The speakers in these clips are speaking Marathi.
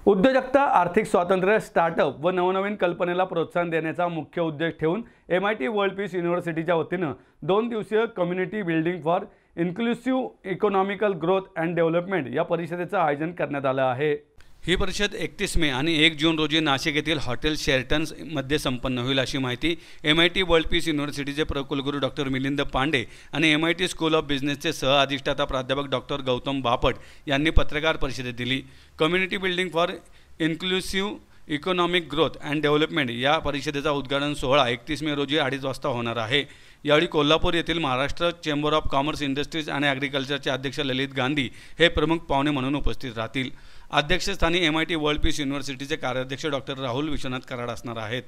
उद्योजकता, आर्थिक स्वातंत्र्य, स्टार्टअप व नवनवीन कल्पनेला प्रोत्साहन देण्याचा मुख्य उद्देश ठेवून MIT वर्ल्ड पीस युनिव्हर्सिटीच्या वतीनं 2 दिवसीय community building for inclusive economical growth and development या परिषदेचं आयोजन करण्यात आलं आहे। ही परिषद 31 मे आणि 1 जून रोजी नाशिक येथील हॉटेल शेरटन मध्ये संपन्न होईल अशी माहिती MIT वर्ल्ड पीस युनिव्हर्सिटीचे कुलगुरू डॉक्टर मिलिंद पांडे आणि MIT स्कूल ऑफ बिझनेसचे सह अधिष्ठाता प्राध्यापक डॉक्टर गौतम बापट यांनी पत्रकार परिषदेत दिली। Community building for inclusive economic growth and development या परिषदेचा उद्घाटन सोहळा 31 मे रोजी 2:30 वाजता होणार आहे। यावेळी कोल्हापूर येथील Maharashtra chamber of commerce, industries आणि ॲग्रिकल्चरचे अध्यक्ष ललित गांधी हे प्रमुख पाहुणे म्हणून उपस्थित राहतील। अध्यक्षस्थानी MIT वर्ल्ड पीस युनिव्हर्सिटीचे कार्याध्यक्ष डॉक्टर राहुल विश्वनाथ कराड असणार आहेत।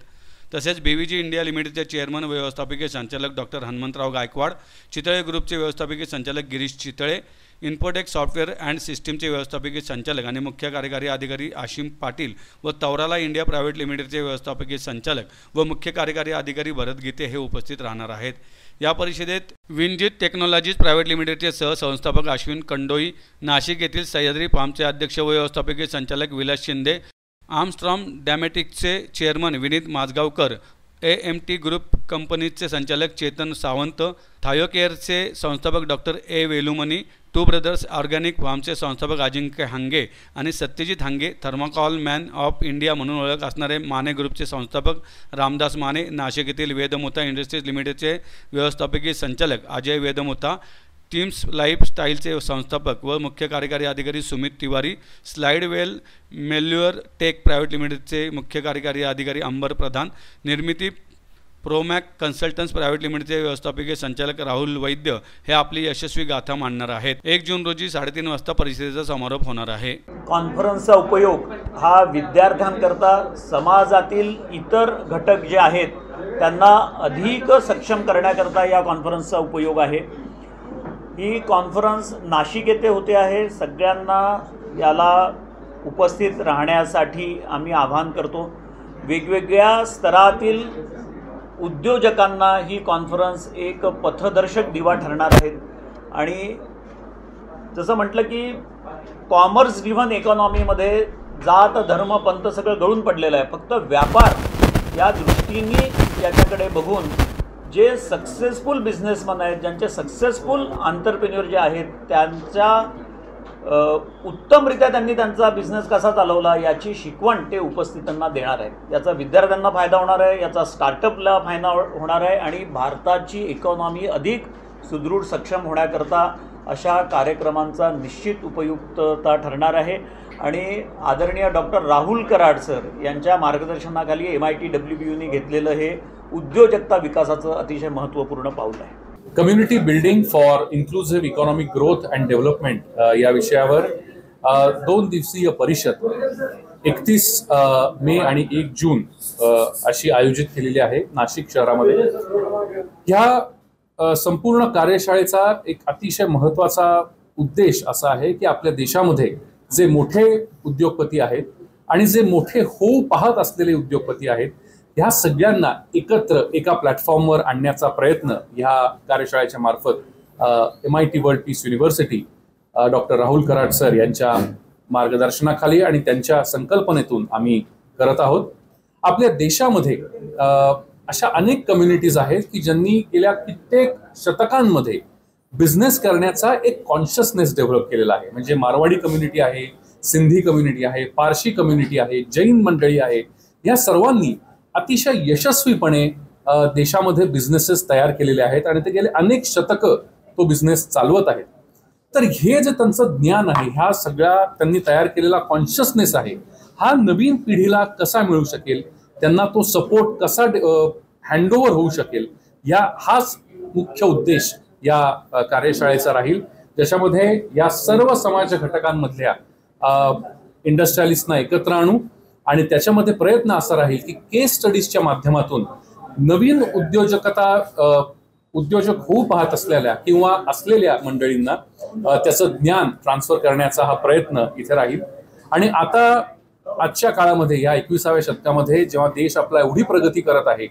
तसेच BVG इंडिया लिमिटेडचे चेअरमन व्यवस्थापकीय संचालक डॉक्टर हनुमंतराव गायकवाड, चितळे ग्रुपचे व्यवस्थापकीय संचालक Girish Chitale, infotech software and सिस्टीमचे व्यवस्थापकीय संचालक आणि मुख्य कार्यकारी अधिकारी आशिम पाटील व तौराला इंडिया प्रायव्हेट लिमिटेडचे व्यवस्थापकीय संचालक व मुख्य कार्यकारी अधिकारी भरत गीते हे उपस्थित राहणार आहेत। या परिषदेत विनजित टेक्नॉलॉजीज प्रायव्हेट लिमिटेडचे सहसंस्थापक अश्विन कंडोई, नाशिक येथील सह्याद्री फार्मचे अध्यक्ष व व्यवस्थापकीय संचालक विलास शिंदे, आर्मस्ट्रॉंग डॅमॅटिक्सचे chairman Vineet Mazgaonkar, AMT group कंपनीचे संचालक चेतन सावंत, थायोकेअरचे संस्थापक doctor A Velumani, two brothers organic फार्मचे संस्थापक अजिंक्य हांगे आणि Satyajit Hange, thermocol man of India म्हणून ओळख असणारे माने ग्रुपचे संस्थापक रामदास माने, नाशिक येथील वेदमुता इंडस्ट्रीज लिमिटेडचे व्यवस्थापकीय संचालक अजय वेदमुता, टीम्स लाईफस्टाईलचे संस्थापक व मुख्य कार्यकारी अधिकारी सुमित तिवारी, स्लाइडवेल मेल्युअर टेक प्रायव्हेट लिमिटेडचे मुख्य कार्यकारी अधिकारी अंबर प्रधान, निर्मिती प्रोमॅक कन्सल्टन्स प्रायव्हेट लिमिटेडचे व्यवस्थापकीय संचालक राहुल वैद्य हे आपली यशस्वी गाथा मांडणार आहेत। 1 जून रोजी 3:30 वाजता परिषदेचा समारोप होणार आहे। कॉन्फरन्सचा उपयोग हा विद्यार्थ्यांकरता समाजातील इतर घटक जे आहेत त्यांना अधिक सक्षम करण्याकरता या कॉन्फरन्सचा उपयोग आहे। ही कॉन्फरन्स नाशिक येथे होते आहे। सगळ्यांना याला उपस्थित राहण्यासाठी आम्ही आवाहन करतो। वेगवेगळ्या स्तरातील उद्योजकांना ही कॉन्फरन्स एक पथदर्शक दिवा ठरणार आहेत आणि जसं म्हटलं की कॉमर्स ड्रिव्हन इकॉनॉमीमध्ये जात धर्म पंथ सगळं गळून पडलेलं आहे। फक्त व्यापार या दृष्टीने याच्याकडे बघून जे सक्सेसफुल बिझनेसमॅन आहेत, ज्यांचे सक्सेसफुल एंटरप्रेन्योर जे आहेत, त्यांच्या उत्तमरित्या त्यांनी त्यांचा बिझनेस कसा चालवला याची शिकवण ते उपस्थितांना देणार आहेत। याचा विद्यार्थ्यांना फायदा होणार आहे, याचा स्टार्टअपला फायदा होणार आहे आणि भारताची इकॉनॉमी अधिक सुदृढ सक्षम होण्याकरता अशा कार्यक्रमांचा निश्चित उपयुक्तता ठरणार आहे। आणि आदरणीय डॉक्टर राहुल कराड सर यांच्या मार्गदर्शनाखाली MIT WPUने घेतलेलं हे उद्योजकता विकासाचं अतिशय महत्त्वपूर्ण पाऊल आहे। Community building for inclusive economic growth and development या विषयावर 2 दिवसीय परिषद 31 मे आणि 1 जून अशी आयोजित केलेली आहे नाशिक शहरामध्ये। ह्या संपूर्ण कार्यशाळेचा एक अतिशय महत्त्वाचा उद्देश असा आहे की आपल्या देशामध्ये जे मोठे उद्योगपती आहेत आणि जे मोठे होऊ पाहत असलेले उद्योगपती आहेत ह्या सगळ्यांना एकत्र एका प्लॅटफॉर्मवर आणण्याचा प्रयत्न ह्या कार्यशाळेच्या मार्फत MIT world peace university doctor Rahul Karad sir यांच्या मार्गदर्शनाखाली आणि त्यांच्या संकल्पनेतून आम्ही करत आहोत। आपल्या देशामध्ये अशा अनेक कम्युनिटीज आहेत की ज्यांनी गेल्या कित्येक शतकांमध्ये बिझनेस करण्याचा एक कॉन्शियसनेस डेव्हलप केलेला आहे। म्हणजे मारवाडी कम्युनिटी आहे, सिंधी कम्युनिटी आहे, पारशी कम्युनिटी आहे, जैन मंडळी आहे, या सर्वांनी अतिशय यशस्वीपणे देशामध्ये बिझनेसेस तयार केलेले आहेत आणि ते गेले अनेक शतकं तो बिझनेस चालवत आहेत। तर हे जे त्यांचं ज्ञान आहे, ह्या सगळ्या त्यांनी तयार केलेला कॉन्शियसनेस आहे, हा नवीन पिढीला कसा मिळू शकेल, त्यांना तो सपोर्ट कसा हँडओव्हर होऊ शकेल, हाच मुख्य उद्देश या कार्यशाळेचा राहील, ज्याच्यामध्ये या सर्व समाज घटकांमधल्या इंडस्ट्रियलिस्टना एकत्र आणू आणि त्याच्यामध्ये प्रयत्न असा राहील की केस स्टडीजच्या माध्यमातून नवीन उद्योजक होऊ पाहत असलेल्या किंवा असलेल्या मंडळींना त्याचं ज्ञान ट्रान्सफर करण्याचा हा प्रयत्न इथे राहील। आणि आता आजच्या काळामध्ये या 21व्या शतकामध्ये जेव्हा देश आपला एवढी प्रगती करत आहे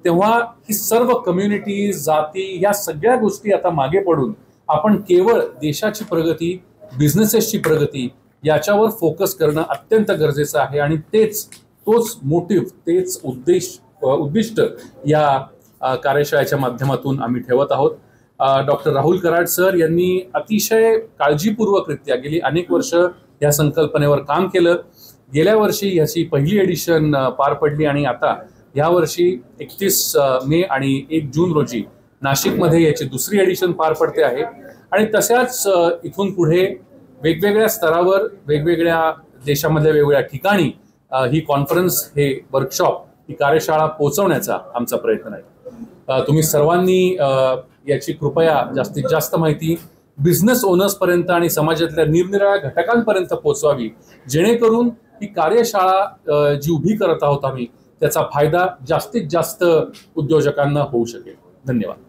तेव्हा ही सर्व कम्युनिटी, जाती या सगळ्या गोष्टी आता मागे पडून आपण केवळ देशाची प्रगती, बिझनेसेसची प्रगती याच्यावर फोकस करणं अत्यंत गरजेचं आहे आणि तोच मोटिव्ह, तेच उद्दिष्ट या कार्यशाळेच्या माध्यमातून आम्ही ठेवत आहोत. डॉक्टर राहुल कराड सर यांनी अतिशय काळजीपूर्वकरित्या गेली अनेक वर्ष या संकल्पनेवर काम केलं. गेल्या वर्षी याची पहिली एडिशन पार पडली आणि आता यावर्षी 31 मे आणि 1 जून रोजी नाशिकमध्ये याची दुसरी एडिशन पार पडते आहे. आणि तशाच इथून पुढे वेगवेगळ्या स्तरावर, वेगवेगळ्या देशामधल्या वेगवेगळ्या ठिकाणी ही कॉन्फरन्स, हे वर्कशॉप, ही कार्यशाळा पोहोचवण्याचा आमचा प्रयत्न आहे. तुम्ही सर्वांनी याची कृपया जास्तीत जास्त माहिती बिझनेस ओनर्स पर्यंत आणि समाजातल्या निरनिराळ्या घटकांपर्यंत पोहोचवावी, जेणेकरून ही कार्यशाळा जी उभी करत आहोत आम्ही, त्याचा फायदा जास्तीत जास्त उद्योजकांना होऊ शकेल. धन्यवाद.